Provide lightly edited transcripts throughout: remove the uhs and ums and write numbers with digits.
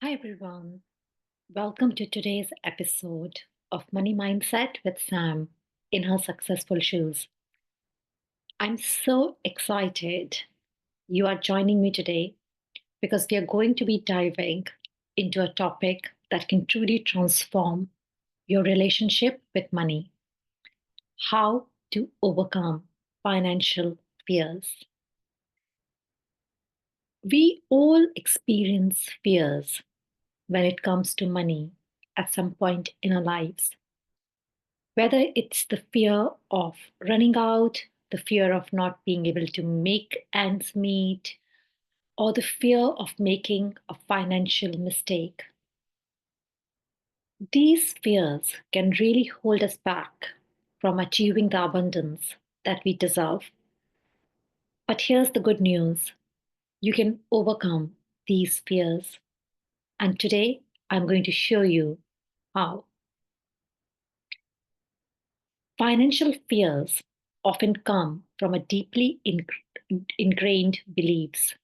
Hi, everyone. Welcome to today's episode of Money Mindset with Sam in her successful shoes. I'm so excited you are joining me today because we are going to be diving into a topic that can truly transform your relationship with money: how to overcome financial fears. We all experience fears when it comes to money at some point in our lives. Whether it's the fear of running out, the fear of not being able to make ends meet, or the fear of making a financial mistake. These fears can really hold us back from achieving the abundance that we deserve. But here's the good news: you can overcome these fears. And today I'm going to show you how. Financial fears often come from a deeply ingrained beliefs,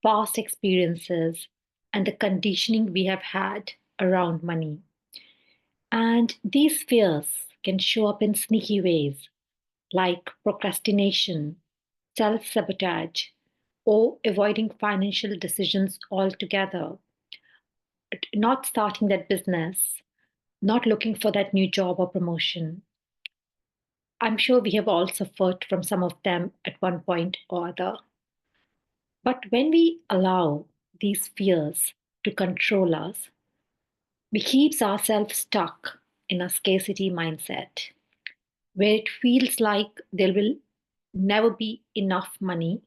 past experiences, and the conditioning we have had around money. And these fears can show up in sneaky ways like procrastination, self sabotage, or avoiding financial decisions altogether, not starting that business, not looking for that new job or promotion. I'm sure we have all suffered from some of them at one point or other. But when we allow these fears to control us, we keep ourselves stuck in a scarcity mindset where it feels like there will never be enough money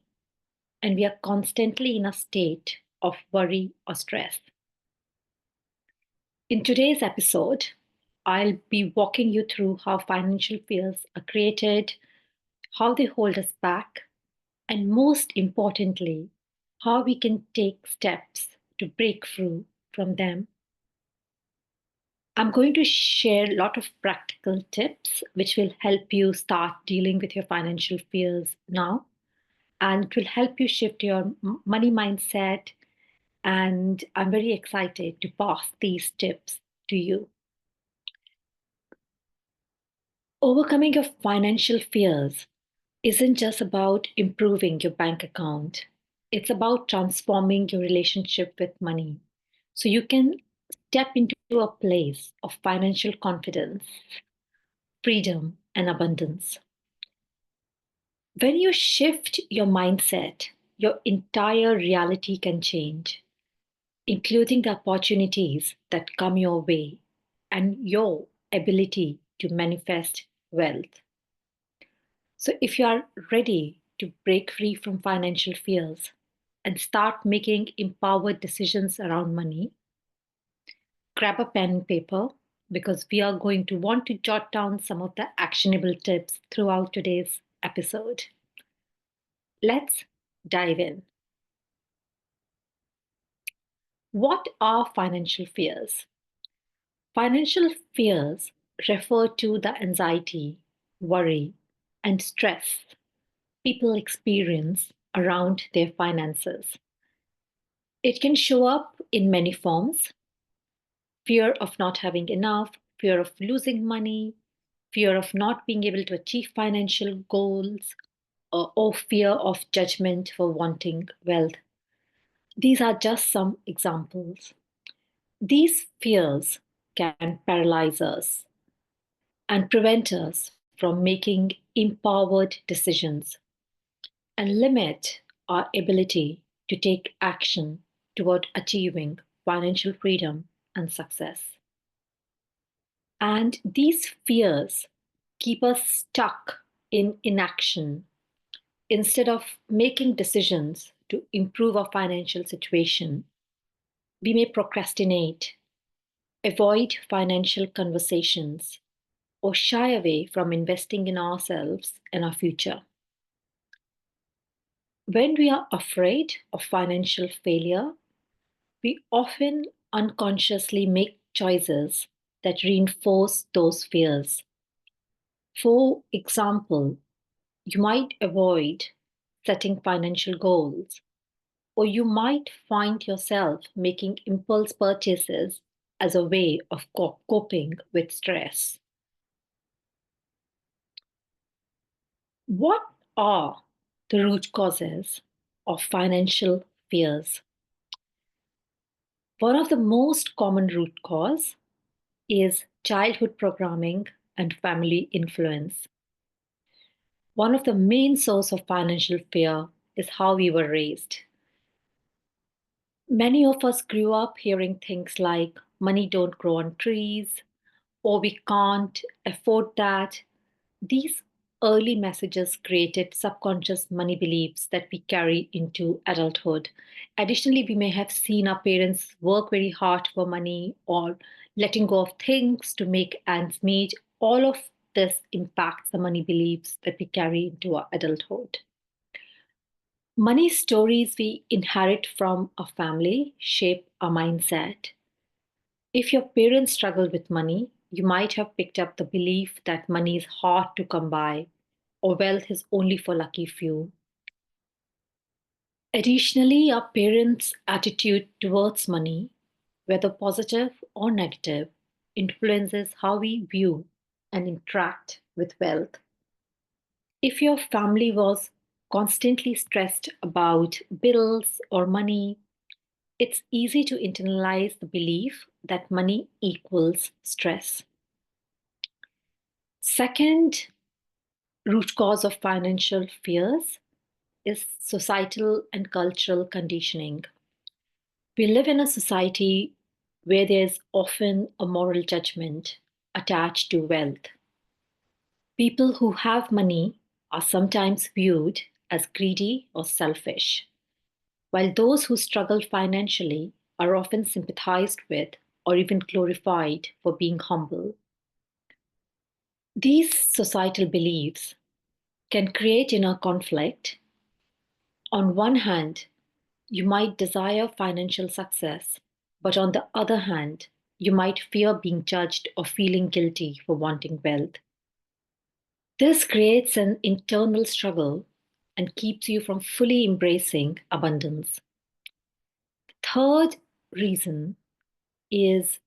and we are constantly in a state of worry or stress. In today's episode, I'll be walking you through how financial fears are created, how they hold us back, and most importantly, how we can take steps to break through from them. I'm going to share a lot of practical tips which will help you start dealing with your financial fears now, and it will help you shift your money mindset. And I'm very excited to pass these tips to you. Overcoming your financial fears isn't just about improving your bank account, it's about transforming your relationship with money so you can step into a place of financial confidence, freedom, and abundance. When you shift your mindset, your entire reality can change, including the opportunities that come your way and your ability to manifest wealth. So, if you are ready to break free from financial fears and start making empowered decisions around money, grab a pen and paper because we are going to want to jot down some of the actionable tips throughout today's episode. Let's dive in. What are financial fears? Financial fears refer to the anxiety, worry, and stress people experience around their finances. It can show up in many forms: fear of not having enough, fear of losing money, fear of not being able to achieve financial goals, or fear of judgment for wanting wealth. These are just some examples. These fears can paralyze us and prevent us from making empowered decisions and limit our ability to take action toward achieving financial freedom and success. And these fears keep us stuck in inaction. Instead of making decisions to improve our financial situation, we may procrastinate, avoid financial conversations, or shy away from investing in ourselves and our future. When we are afraid of financial failure, we often unconsciously make choices that reinforce those fears. For example, you might avoid setting financial goals or you might find yourself making impulse purchases as a way of coping with stress. What are the root causes of financial fears? One of the most common root cause is childhood programming and family influence. One of the main source of financial fear is how we were raised. Many of us grew up hearing things like money don't grow on trees or we can't afford that. These early messages created subconscious money beliefs that we carry into adulthood. Additionally, we may have seen our parents work very hard for money or letting go of things to make ends meet. All of this impacts the money beliefs that we carry into our adulthood. Money stories we inherit from our family shape our mindset. If your parents struggled with money, you might have picked up the belief that money is hard to come by or wealth is only for lucky few. Additionally, our parents' attitude towards money, whether positive or negative, influences how we view and interact with wealth. If your family was constantly stressed about bills or money, it's easy to internalize the belief that money equals stress. Second root cause of financial fears is societal and cultural conditioning. We live in a society where there's often a moral judgment attached to wealth. People who have money are sometimes viewed as greedy or selfish, while those who struggle financially are often sympathized with or even glorified for being humble. These societal beliefs can create inner conflict. On one hand, you might desire financial success, but on the other hand, you might fear being judged or feeling guilty for wanting wealth. This creates an internal struggle and keeps you from fully embracing abundance. Third reason is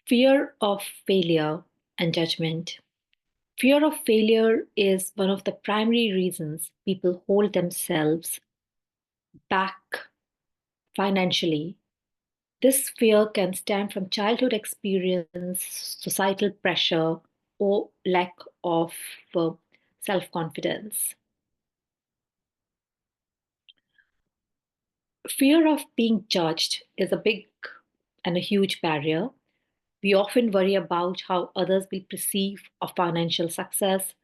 fear of failure and judgment. Fear of failure is one of the primary reasons people hold themselves back financially. This fear can stem from childhood experience, societal pressure, or lack of self confidence. Fear of being judged is a big and a huge barrier. We often worry about how others will perceive our financial success,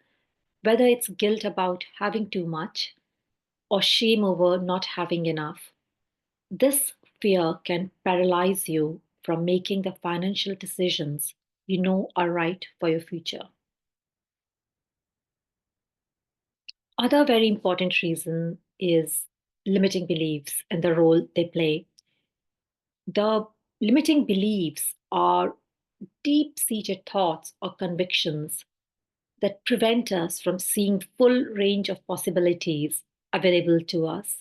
whether it's guilt about having too much or shame over not having enough. This fear can paralyze you from making the financial decisions you know are right for your future. Other very important reason is limiting beliefs and the role they play. The limiting beliefs are deep-seated thoughts or convictions that prevent us from seeing full range of possibilities available to us.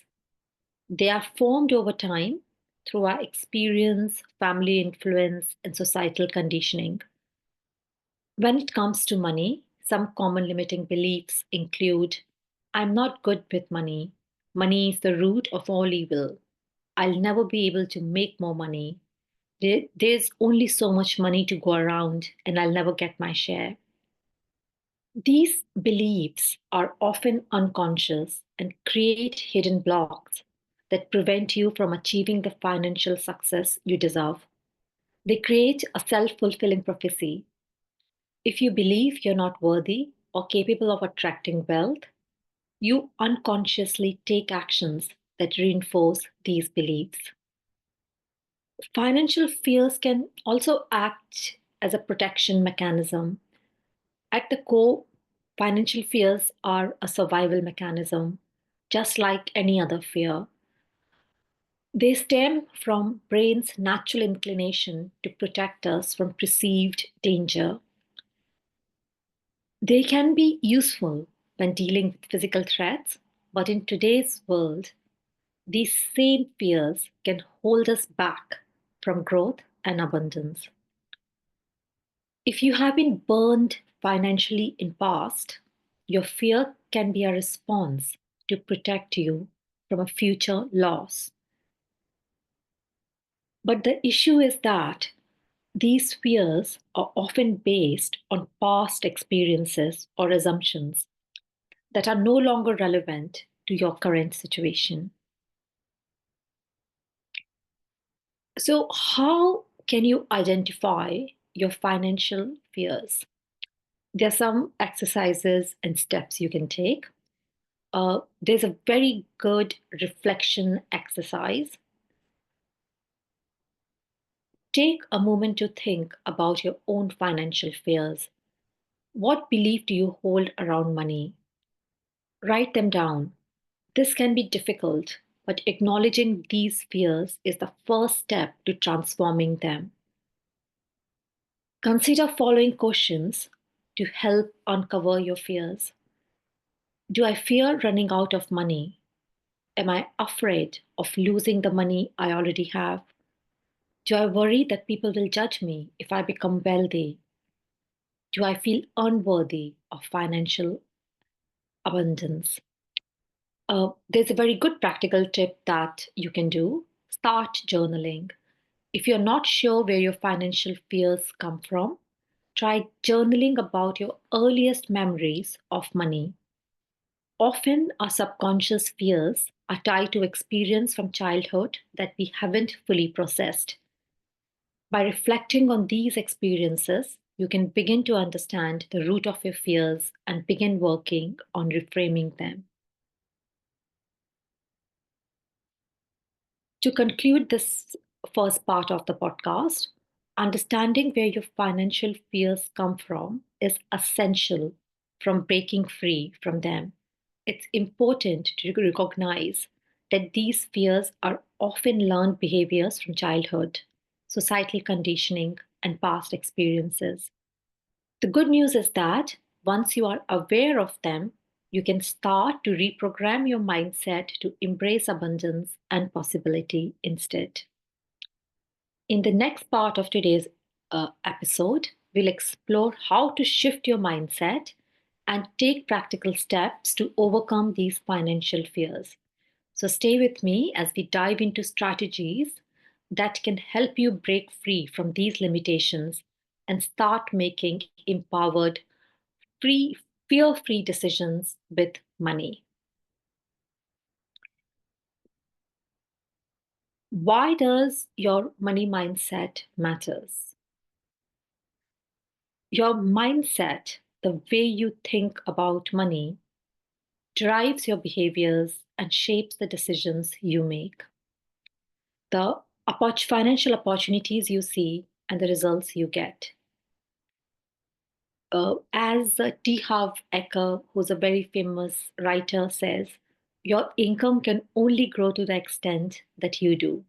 They are formed over time through our experience, family influence, and societal conditioning. When it comes to money, some common limiting beliefs include I'm not good with money. Money is the root of all evil. I'll never be able to make more money. There's only so much money to go around, and I'll never get my share. These beliefs are often unconscious and create hidden blocks that prevent you from achieving the financial success you deserve. They create a self fulfilling prophecy. If you believe you're not worthy or capable of attracting wealth, you unconsciously take actions that reinforce these beliefs. Financial fears can also act as a protection mechanism. At the core, financial fears are a survival mechanism, just like any other fear. They stem from brain's natural inclination to protect us from perceived danger. They can be useful when dealing with physical threats, but in today's world, these same fears can hold us back from growth and abundance. If you have been burned financially in past, your fear can be a response to protect you from a future loss. But the issue is that these fears are often based on past experiences or assumptions that are no longer relevant to your current situation. So, how can you identify your financial fears? There are some exercises and steps you can take. There's a very good reflection exercise. Take a moment to think about your own financial fears. What belief do you hold around money? Write them down. This can be difficult, but acknowledging these fears is the first step to transforming them. Consider following questions to help uncover your fears. Do I fear running out of money? Am I afraid of losing the money I already have? Do I worry that people will judge me if I become wealthy? Do I feel unworthy of financial abundance? There's a very good practical tip that you can do. Start journaling. If you're not sure where your financial fears come from, try journaling about your earliest memories of money. Often, our subconscious fears are tied to experience from childhood that we haven't fully processed. By reflecting on these experiences, you can begin to understand the root of your fears and begin working on reframing them. To conclude this first part of the podcast, understanding where your financial fears come from is essential from breaking free from them. It's important to recognize that these fears are often learned behaviors from childhood, societal conditioning, and past experiences. The good news is that once you are aware of them, you can start to reprogram your mindset to embrace abundance and possibility instead. In the next part of today's episode, we'll explore how to shift your mindset and take practical steps to overcome these financial fears. So, stay with me as we dive into strategies that can help you break free from these limitations and start making empowered, free, fear free decisions with money. Why does your money mindset matters? Your mindset, the way you think about money, drives your behaviors and shapes the decisions you make. The financial opportunities you see and the results you get. As T. Harv Eker, who's a very famous writer, says, your income can only grow to the extent that you do.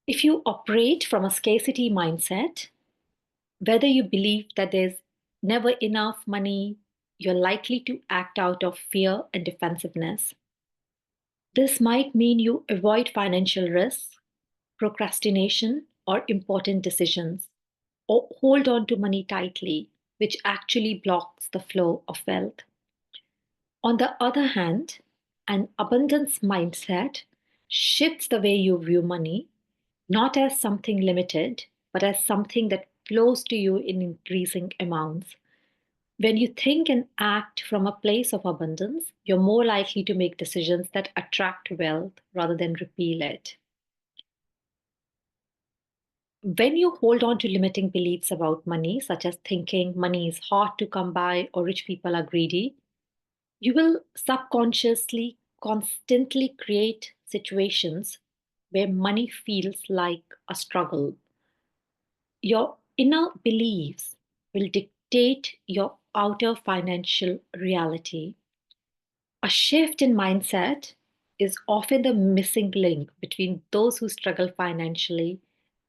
If you operate from a scarcity mindset, whether you believe that there's never enough money, you're likely to act out of fear and defensiveness. This might mean you avoid financial risks, procrastination, or important decisions, or hold on to money tightly, which actually blocks the flow of wealth. On the other hand, an abundance mindset shifts the way you view money, not as something limited, but as something that flows to you in increasing amounts. When you think and act from a place of abundance, you're more likely to make decisions that attract wealth rather than repel it. When you hold on to limiting beliefs about money, such as thinking money is hard to come by or rich people are greedy, you will subconsciously constantly create situations where money feels like a struggle. Your inner beliefs will dictate your outer financial reality. A shift in mindset is often the missing link between those who struggle financially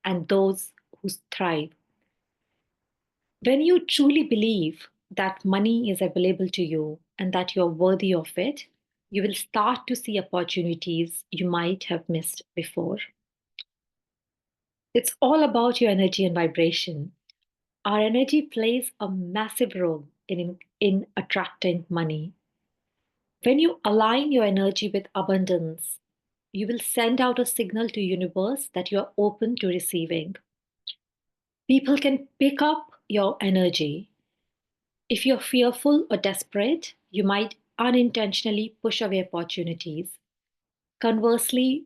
and those who thrive. When you truly believe that money is available to you and that you're worthy of it, you will start to see opportunities you might have missed before. It's all about your energy and vibration. Our energy plays a massive role in attracting money. When you align your energy with abundance, you will send out a signal to universe that you are open to receiving. People can pick up your energy. If you're fearful or desperate, you might unintentionally push away opportunities. Conversely,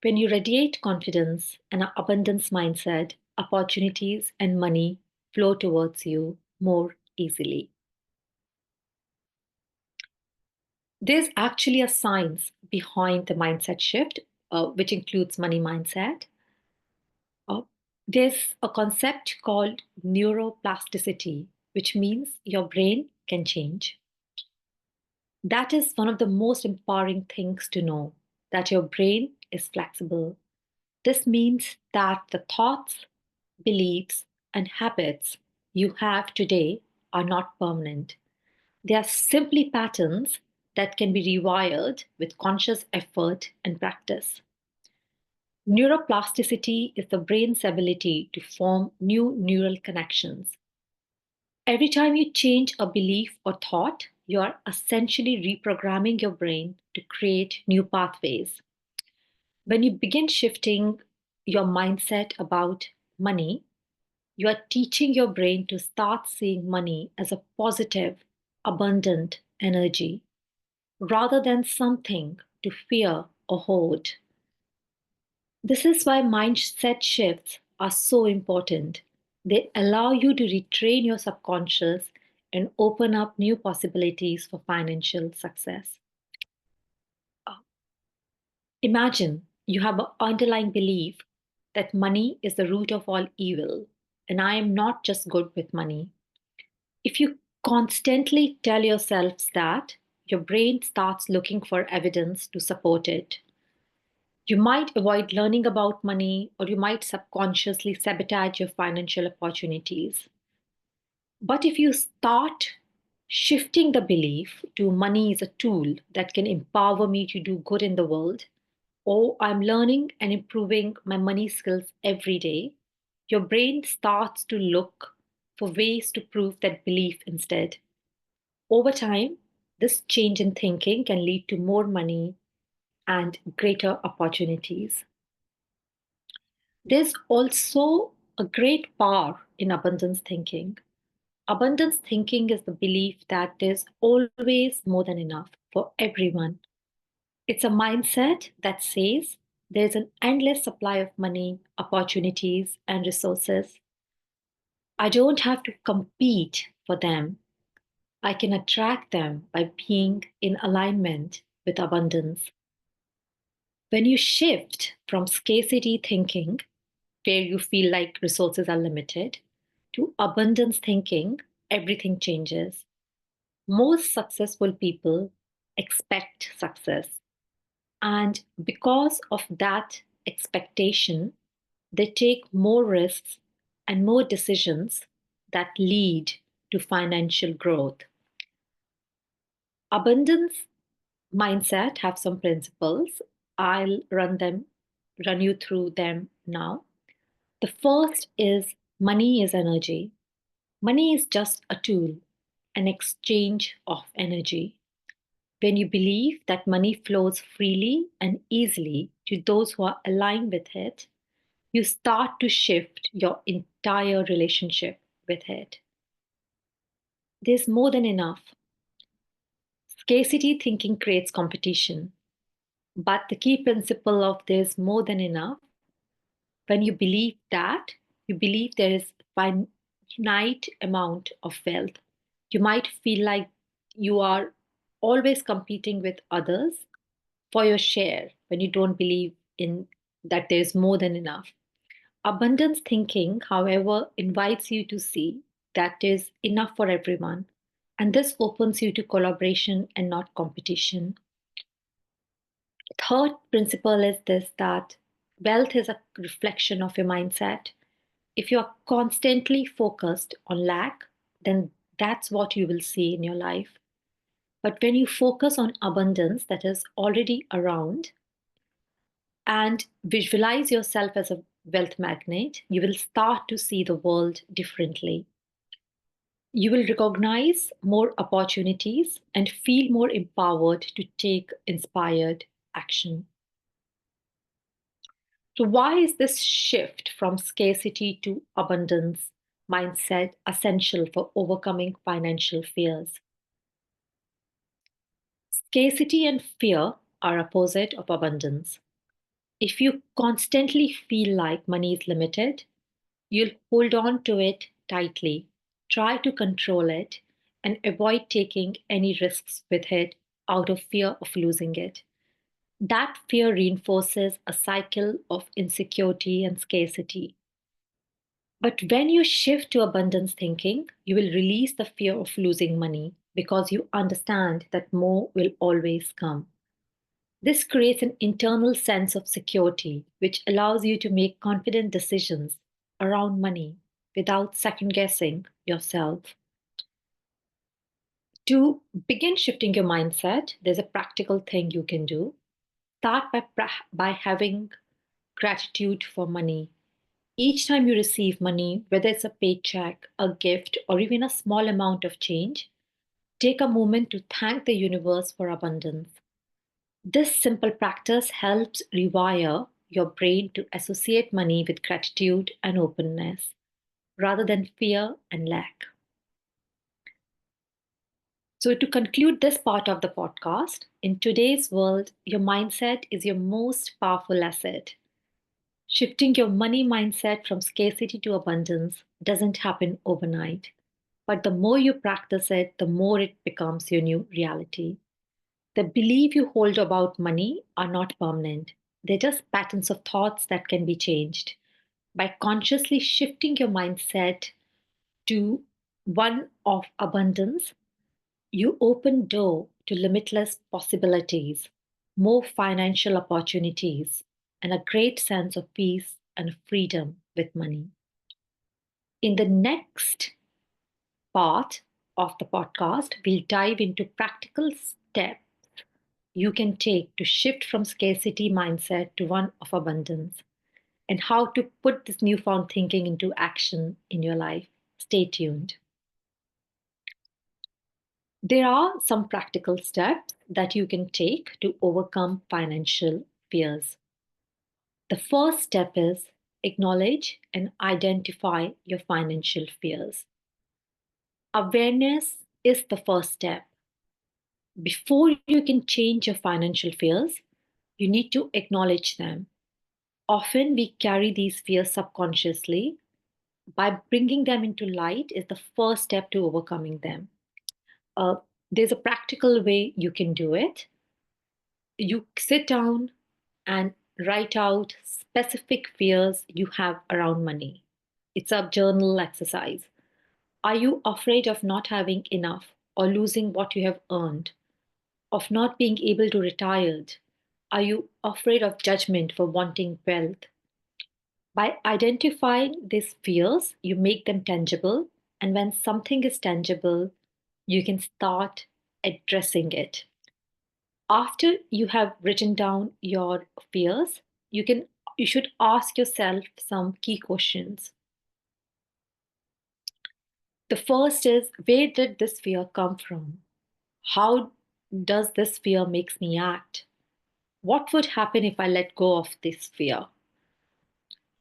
when you radiate confidence and an abundance mindset, opportunities and money flow towards you more easily. There's actually a science behind the mindset shift, which includes money mindset. Uh, there's a concept called neuroplasticity, which means your brain can change. That is one of the most empowering things to know, that your brain is flexible. This means that the thoughts, beliefs, and habits you have today are not permanent. They are simply patterns that can be rewired with conscious effort and practice. Neuroplasticity is the brain's ability to form new neural connections. Every time you change a belief or thought, you are essentially reprogramming your brain to create new pathways. When you begin shifting your mindset about money, you are teaching your brain to start seeing money as a positive, abundant energy rather than something to fear or hoard. This is why mindset shifts are so important. They allow you to retrain your subconscious and open up new possibilities for financial success. Imagine you have an underlying belief that money is the root of all evil, and I am not just good with money. If you constantly tell yourselves that, your brain starts looking for evidence to support it. You might avoid learning about money, or you might subconsciously sabotage your financial opportunities. But if you start shifting the belief to money is a tool that can empower me to do good in the world, or I'm learning and improving my money skills every day, your brain starts to look for ways to prove that belief instead. Over time, this change in thinking can lead to more money and greater opportunities. There's also a great power in abundance thinking. Abundance thinking is the belief that there's always more than enough for everyone. It's a mindset that says there's an endless supply of money, opportunities, and resources. I don't have to compete for them. I can attract them by being in alignment with abundance. When you shift from scarcity thinking, where you feel like resources are limited, to abundance thinking, everything changes. Most successful people expect success. And because of that expectation, they take more risks and more decisions that lead to financial growth. Abundance mindset have some principles. I'll run you through them now. The first is money is energy. Money is just a tool, an exchange of energy. When you believe that money flows freely and easily to those who are aligned with it, you start to shift your entire relationship with it. There's more than enough. Scarcity thinking creates competition. But the key principle of there's more than enough, when you believe that, you believe there is finite amount of wealth. You might feel like you are always competing with others for your share when you don't believe in that there's more than enough. Abundance thinking, however, invites you to see that there's enough for everyone. And this opens you to collaboration and not competition. Third principle is this, that wealth is a reflection of your mindset. If you are constantly focused on lack, then that's what you will see in your life. But when you focus on abundance that is already around and visualize yourself as a wealth magnet, you will start to see the world differently. You will recognize more opportunities and feel more empowered to take inspired action. So, why is this shift from scarcity to abundance mindset essential for overcoming financial fears? Scarcity and fear are opposite of abundance. If you constantly feel like money is limited, you'll hold on to it tightly, try to control it, and avoid taking any risks with it out of fear of losing it. That fear reinforces a cycle of insecurity and scarcity. But when you shift to abundance thinking, you will release the fear of losing money because you understand that more will always come. This creates an internal sense of security, which allows you to make confident decisions around money without second guessing yourself. To begin shifting your mindset, there's a practical thing you can do. Start by having gratitude for money. Each time you receive money, whether it's a paycheck, a gift, or even a small amount of change, take a moment to thank the universe for abundance. This simple practice helps rewire your brain to associate money with gratitude and openness rather than fear and lack. So, to conclude this part of the podcast, in today's world, your mindset is your most powerful asset. Shifting your money mindset from scarcity to abundance doesn't happen overnight, but the more you practice it, the more it becomes your new reality. The belief you hold about money are not permanent. They're just patterns of thoughts that can be changed. By consciously shifting your mindset to one of abundance, you open door to limitless possibilities, more financial opportunities, and a great sense of peace and freedom with money. In the next part of the podcast, we'll dive into practical steps you can take to shift from scarcity mindset to one of abundance and how to put this newfound thinking into action in your life. Stay tuned. There are some practical steps that you can take to overcome financial fears. The first step is acknowledge and identify your financial fears. Awareness is the first step. Before you can change your financial fears, you need to acknowledge them. Often we carry these fears subconsciously. By bringing them into light is the first step to overcoming them. Uh, there's a practical way you can do it. You sit down and write out specific fears you have around money. It's a journal exercise. Are you afraid of not having enough or losing what you have earned? Of not being able to retire? Are you afraid of judgment for wanting wealth? By identifying these fears, you make them tangible. And when something is tangible, you can start addressing it. After you have written down your fears, you should ask yourself some key questions. The first is, where did this fear come from? How does this fear makes me act? What would happen if I let go of this fear?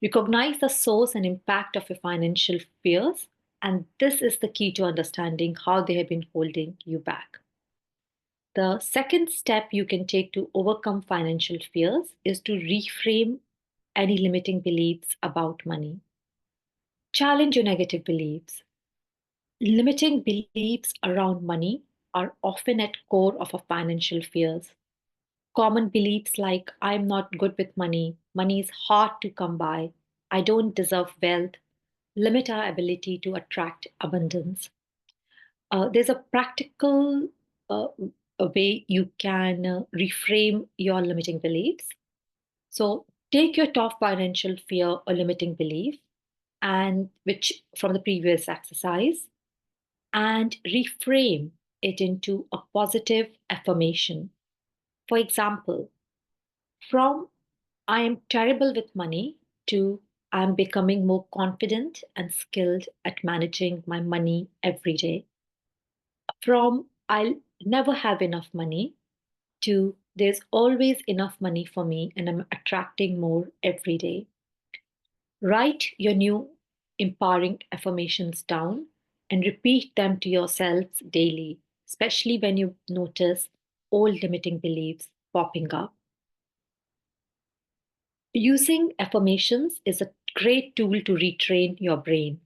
Recognize the source and impact of your financial fears, and this is the key to understanding how they have been holding you back. The second step you can take to overcome financial fears is to reframe any limiting beliefs about money. Challenge your negative beliefs. Limiting beliefs around money are often at core of our financial fears. Common beliefs like I'm not good with money is hard to come by, I don't deserve wealth, limit our ability to attract abundance. There's a practical uh, a way you can reframe your limiting beliefs. So take your top financial fear or limiting belief, and which from the previous exercise, and reframe. it into a positive affirmation. For example, from I am terrible with money to I am becoming more confident and skilled at managing my money every day. From I'll never have enough money to there's always enough money for me and I'm attracting more every day. Write your new empowering affirmations down and repeat them to yourselves daily, especially when you notice old limiting beliefs popping up. Using affirmations is a great tool to retrain your brain.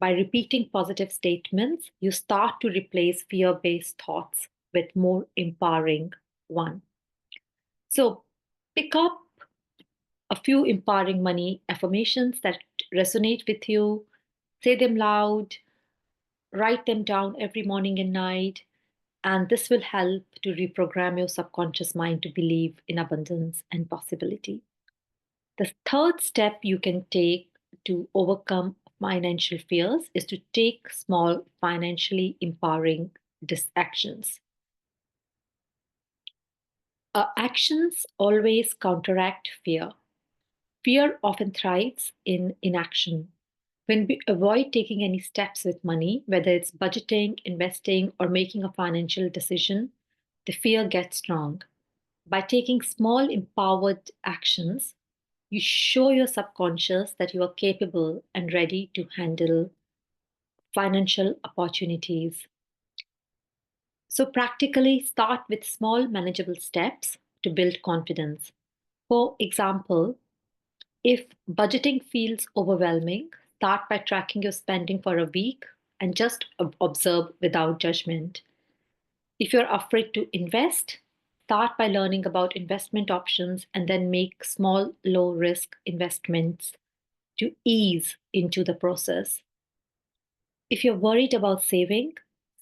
By repeating positive statements, you start to replace fear based thoughts with more empowering ones. So, pick up a few empowering money affirmations that resonate with you, say them loud, write them down every morning and night, and this will help to reprogram your subconscious mind to believe in abundance and possibility. The third step you can take to overcome financial fears is to take small, financially empowering actions. Actions always counteract fear. Fear often thrives in inaction. When we avoid taking any steps with money, whether it's budgeting, investing, or making a financial decision, the fear gets strong. By taking small, empowered actions, you show your subconscious that you are capable and ready to handle financial opportunities. So, practically start with small, manageable steps to build confidence. For example, if budgeting feels overwhelming, start by tracking your spending for a week and just observe without judgment. If you're afraid to invest, start by learning about investment options and then make small, low risk investments to ease into the process. If you're worried about saving,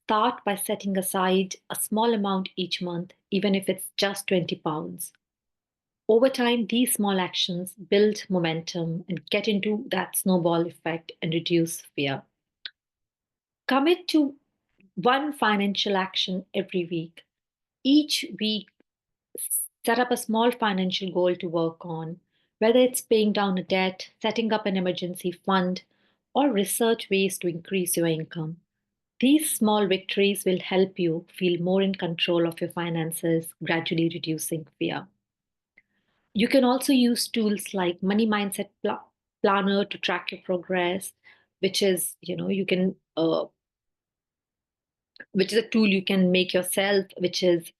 start by setting aside a small amount each month, even if it's just £20. Over time, these small actions build momentum and get into that snowball effect and reduce fear. Commit to one financial action every week. Each week, set up a small financial goal to work on, whether it's paying down a debt, setting up an emergency fund, or research ways to increase your income. These small victories will help you feel more in control of your finances, gradually reducing fear. You can also use tools like Money Mindset Planner to track your progress, which is, which is a tool you can make yourself, which is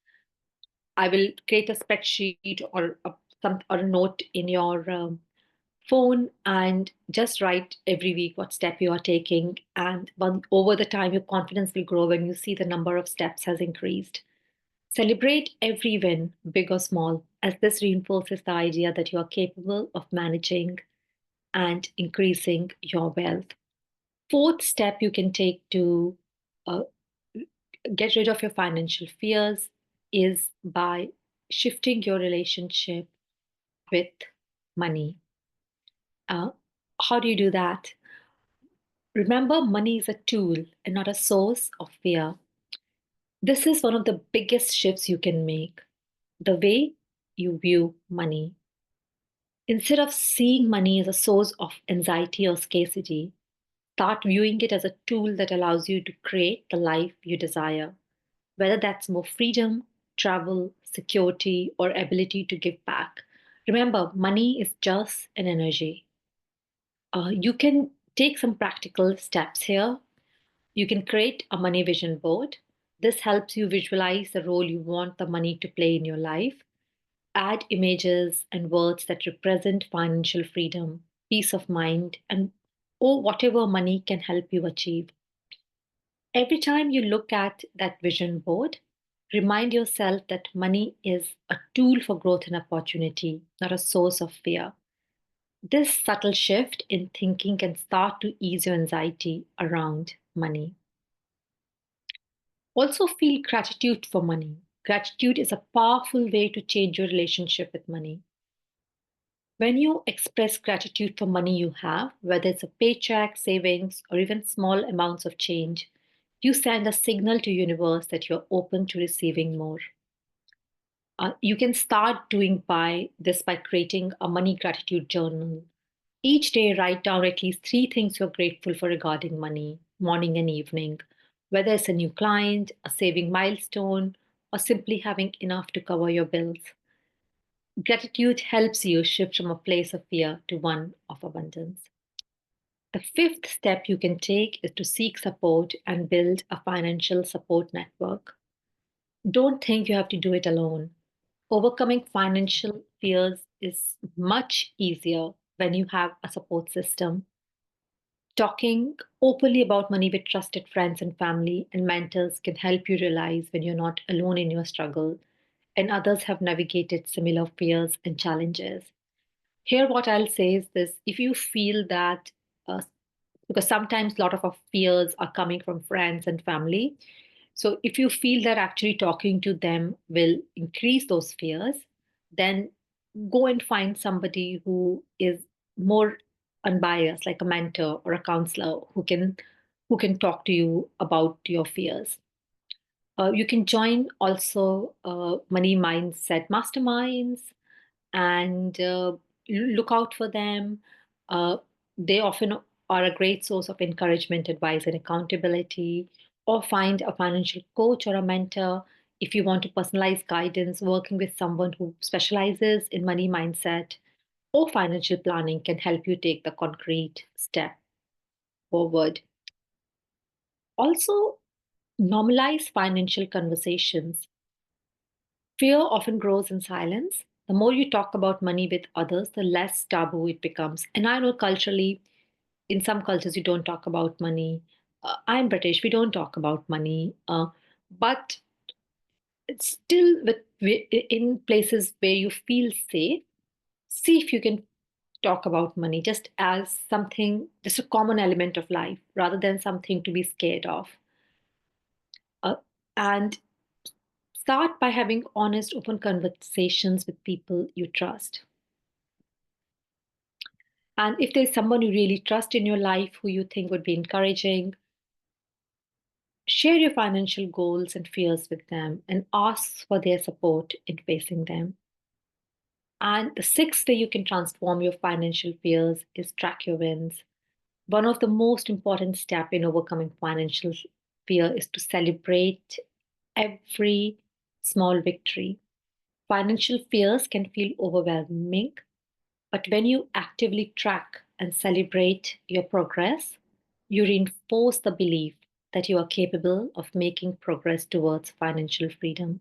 I will create a spreadsheet or a note in your phone and just write every week what step you are taking. And over the time, your confidence will grow when you see the number of steps has increased. Celebrate every win, big or small, as this reinforces the idea that you are capable of managing and increasing your wealth. Fourth step you can take to uh, get rid of your financial fears is by shifting your relationship with money. Uh, how do you do that? Remember, money is a tool and not a source of fear. This is one of the biggest shifts you can make, the way you view money. Instead of seeing money as a source of anxiety or scarcity, start viewing it as a tool that allows you to create the life you desire, whether that's more freedom, travel, security, or ability to give back. Remember, money is just an energy. You can take some practical steps here. You can create a money vision board. This helps you visualize the role you want the money to play in your life. Add images and words that represent financial freedom, peace of mind, and or whatever money can help you achieve. Every time you look at that vision board, remind yourself that money is a tool for growth and opportunity, not a source of fear. This subtle shift in thinking can start to ease your anxiety around money. Also, feel gratitude for money. Gratitude is a powerful way to change your relationship with money. When you express gratitude for money you have, whether it's a paycheck, savings, or even small amounts of change, You send a signal to universe that you're open to receiving more. You can start doing by this by creating a money gratitude journal. Each day, write down at least three things you're grateful for regarding money, morning and evening, whether it's a new client, a saving milestone, or simply having enough to cover your bills. Gratitude helps you shift from a place of fear to one of abundance. The fifth step you can take is to seek support and build a financial support network. Don't think you have to do it alone. Overcoming financial fears is much easier when you have a support system. Talking openly about money with trusted friends and family and mentors can help you realize when you're not alone in your struggle and others have navigated similar fears and challenges. Here, what I'll say is this: if you feel that, because sometimes a lot of our fears are coming from friends and family, so if you feel that actually talking to them will increase those fears, then go and find somebody who is more unbiased, like a mentor or a counselor who can talk to you about your fears. You can join also money mindset masterminds and look out for them. Uh, they often are a great source of encouragement, advice, and accountability. Or find a financial coach or a mentor if you want to personalize guidance. Working with someone who specializes in money mindset or financial planning can help you take the concrete step forward. Also, normalize financial conversations. Fear often grows in silence. The more you talk about money with others, the less taboo it becomes. And I know culturally, in some cultures, you don't talk about money. I'm British, we don't talk about money. But it's still, in places where you feel safe, see if you can talk about money just as something, just a common element of life rather than something to be scared of. Uh, and start by having honest, open conversations with people you trust. And if there's someone you really trust in your life who you think would be encouraging, share your financial goals and fears with them and ask for their support in facing them. And the sixth way you can transform your financial fears is track your wins. One of the most important steps in overcoming financial fear is to celebrate every small victory. Financial fears can feel overwhelming, but when you actively track and celebrate your progress, you reinforce the belief that you are capable of making progress towards financial freedom.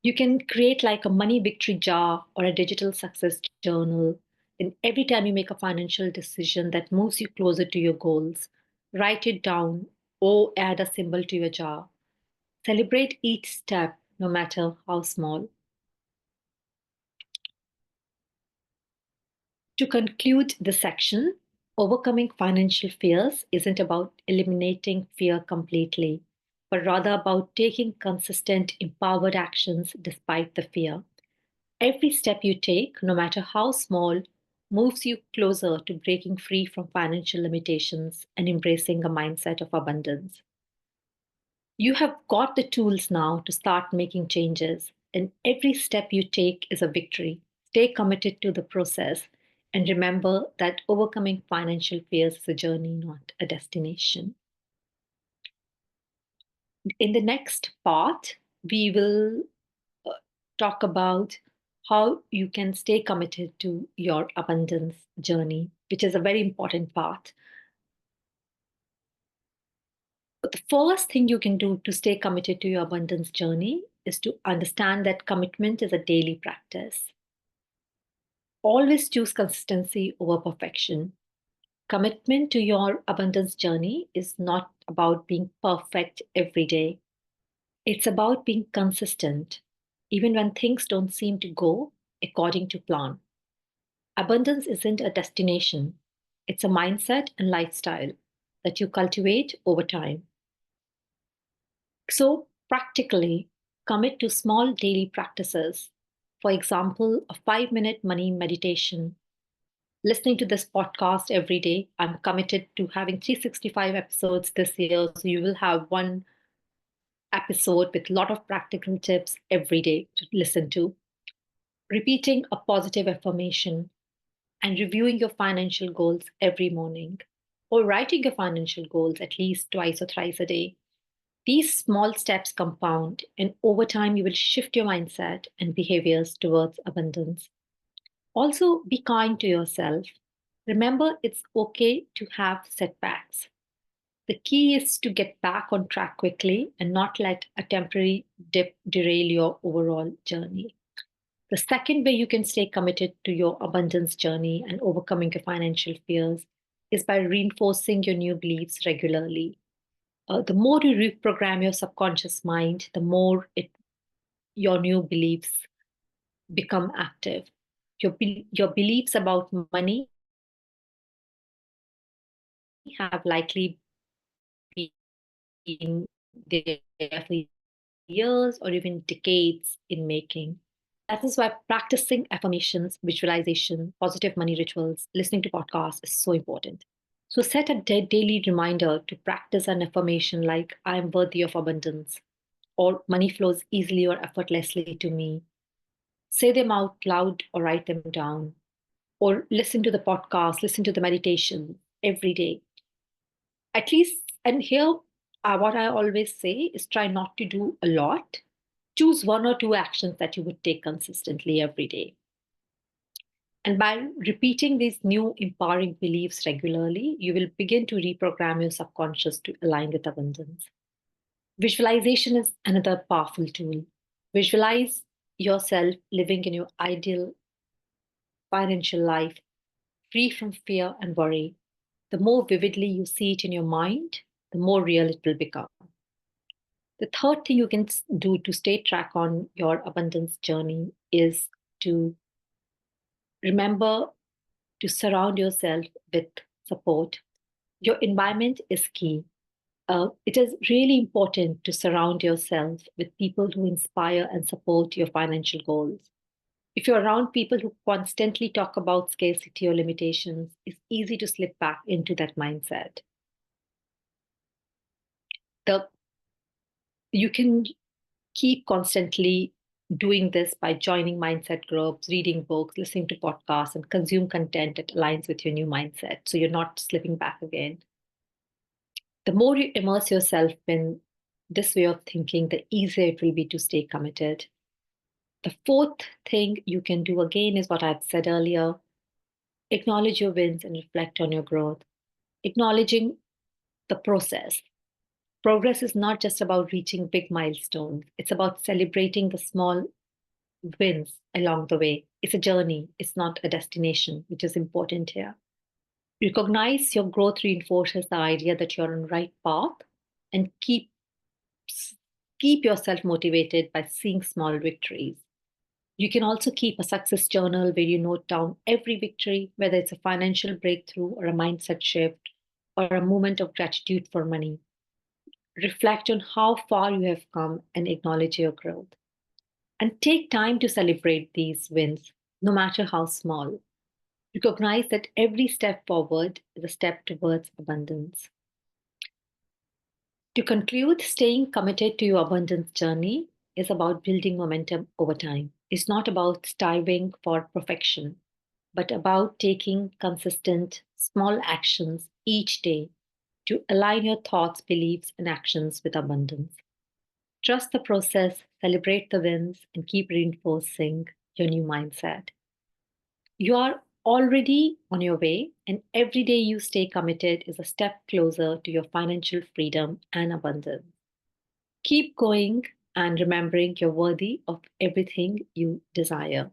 You can create like a money victory jar or a digital success journal. And every time you make a financial decision that moves you closer to your goals, write it down or add a symbol to your jar. Celebrate each step, no matter how small. To conclude this section, overcoming financial fears isn't about eliminating fear completely, but rather about taking consistent, empowered actions despite the fear. Every step you take, no matter how small, moves you closer to breaking free from financial limitations and embracing a mindset of abundance. You have got the tools now to start making changes, and every step you take is a victory. Stay committed to the process and remember that overcoming financial fears is a journey, not a destination. In the next part, we will uh, talk about how you can stay committed to your abundance journey, which is a very important part. But the first thing you can do to stay committed to your abundance journey is to understand that commitment is a daily practice. Always choose consistency over perfection. Commitment to your abundance journey is not about being perfect every day. It's about being consistent, even when things don't seem to go according to plan. Abundance isn't a destination, it's a mindset and lifestyle that you cultivate over time. So, practically, commit to small daily practices. For example, a 5-minute money meditation, listening to this podcast every day. I'm committed to having 365 episodes this year. So you will have one episode with a lot of practical tips every day to listen to. Repeating a positive affirmation and reviewing your financial goals every morning, or writing your financial goals at least twice or thrice a day. These small steps compound, and over time, you will shift your mindset and behaviors towards abundance. Also, be kind to yourself. Remember, it's okay to have setbacks. The key is to get back on track quickly and not let a temporary dip derail your overall journey. The second way you can stay committed to your abundance journey and overcoming your financial fears is by reinforcing your new beliefs regularly. The more you reprogram your subconscious mind, the more your new beliefs become active. Your beliefs about money have likely been there for years or even decades in making. That is why practicing affirmations, visualization, positive money rituals, listening to podcasts is so important. So set a daily reminder to practice an affirmation like, I am worthy of abundance, or money flows easily or effortlessly to me. Say them out loud or write them down, or listen to the podcast, listen to the meditation every day. At least, and here, what I always say is try not to do a lot. Choose one or two actions that you would take consistently every day. And by repeating these new empowering beliefs regularly, you will begin to reprogram your subconscious to align with abundance. Visualization is another powerful tool. Visualize yourself living in your ideal financial life, free from fear and worry. The more vividly you see it in your mind, the more real it will become. The third thing you can do to stay track on your abundance journey is to remember to surround yourself with support. Your environment is key. It is really important to surround yourself with people who inspire and support your financial goals. If you're around people who constantly talk about scarcity or limitations, it's easy to slip back into that mindset. The You can keep constantly doing this by joining mindset groups, reading books, listening to podcasts, and consume content that aligns with your new mindset so you're not slipping back again. The more you immerse yourself in this way of thinking, the easier it will be to stay committed. The fourth thing you can do again is what I've said earlier: acknowledge your wins and reflect on your growth. Acknowledging the process. Progress is not just about reaching big milestones, it's about celebrating the small wins along the way. It's a journey, it's not a destination, which is important here. Recognize your growth reinforces the idea that you're on the right path, and keep yourself motivated by seeing small victories. You can also keep a success journal where you note down every victory, whether it's a financial breakthrough or a mindset shift or a moment of gratitude for money. Reflect on how far you have come and acknowledge your growth. And take time to celebrate these wins, no matter how small. Recognize that every step forward is a step towards abundance. To conclude, staying committed to your abundance journey is about building momentum over time. It's not about striving for perfection, but about taking consistent, small actions each day to align your thoughts, beliefs, and actions with abundance. Trust the process, celebrate the wins, and keep reinforcing your new mindset. You are already on your way, and every day you stay committed is a step closer to your financial freedom and abundance. Keep going and remembering you're worthy of everything you desire.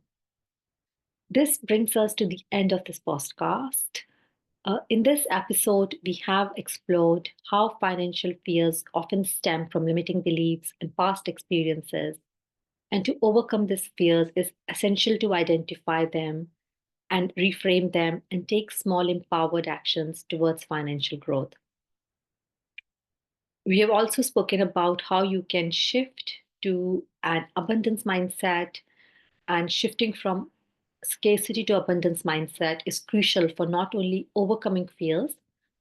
This brings us to the end of this podcast. In this episode, we have explored how financial fears often stem from limiting beliefs and past experiences. And to overcome these fears is essential to identify them and reframe them and take small empowered actions towards financial growth. We have also spoken about how you can shift to an abundance mindset and shifting from scarcity to abundance mindset is crucial for not only overcoming fears,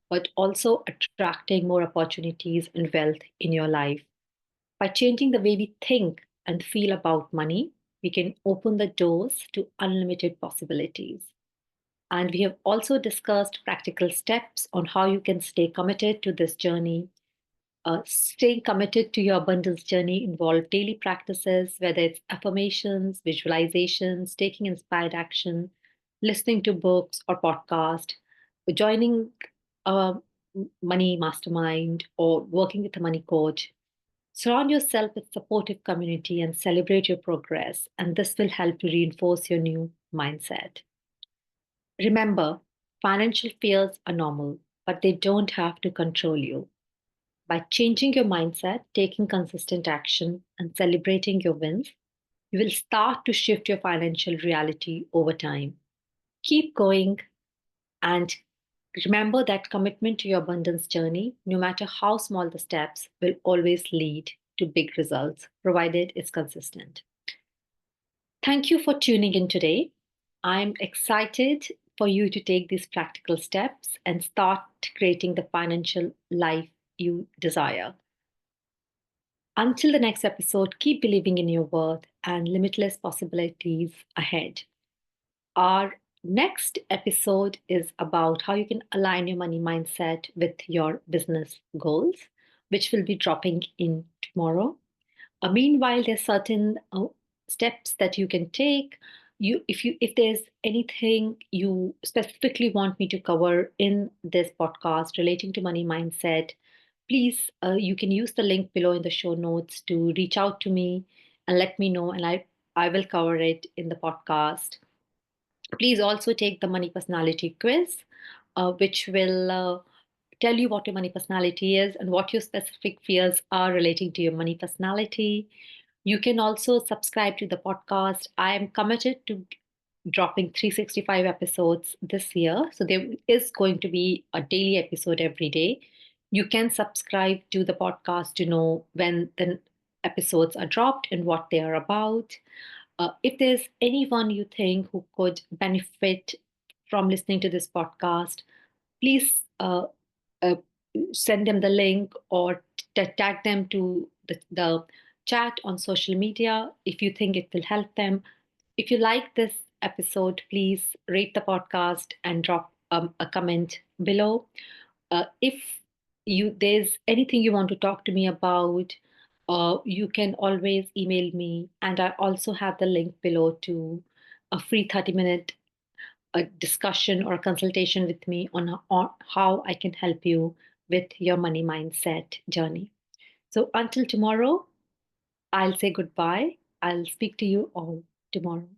but also attracting more opportunities and wealth in your life. By changing the way we think and feel about money, we can open the doors to unlimited possibilities. And we have also discussed practical steps on how you can stay committed to this journey. Staying committed to your abundance journey involve daily practices, whether it's affirmations, visualizations, taking inspired action, listening to books or podcast, joining a money mastermind, or working with a money coach. Surround yourself with supportive community and celebrate your progress, and this will help you reinforce your new mindset. Remember, financial fears are normal, but they don't have to control you. By changing your mindset, taking consistent action, and celebrating your wins, you will start to shift your financial reality over time. Keep going and remember that commitment to your abundance journey, no matter how small the steps, will always lead to big results, provided it's consistent. Thank you for tuning in today. I'm excited for you to take these practical steps and start creating the financial life you desire. Until the next episode, keep believing in your worth and limitless possibilities ahead. Our next episode is about how you can align your money mindset with your business goals, which will be dropping in tomorrow. Meanwhile, there's certain steps that you can take. If there's anything you specifically want me to cover in this podcast relating to money mindset, please you can use the link below in the show notes to reach out to me and let me know, and I will cover it in the podcast. Please also take the money personality quiz, which will tell you what your money personality is and what your specific fears are relating to your money personality. You can also subscribe to the podcast. I am committed to dropping 365 episodes this year. So there is going to be a daily episode every day. You can subscribe to the podcast to know when the episodes are dropped and what they are about. If there's anyone you think who could benefit from listening to this podcast, please uh, send them the link or tag them to the chat on social media if you think it will help them. If you like this episode, please rate the podcast and drop a comment below. If there's anything you want to talk to me about, you can always email me, and I also have the link below to a free 30-minute discussion or a consultation with me on how I can help you with your money mindset journey. So until tomorrow, I'll say goodbye. I'll speak to you all tomorrow.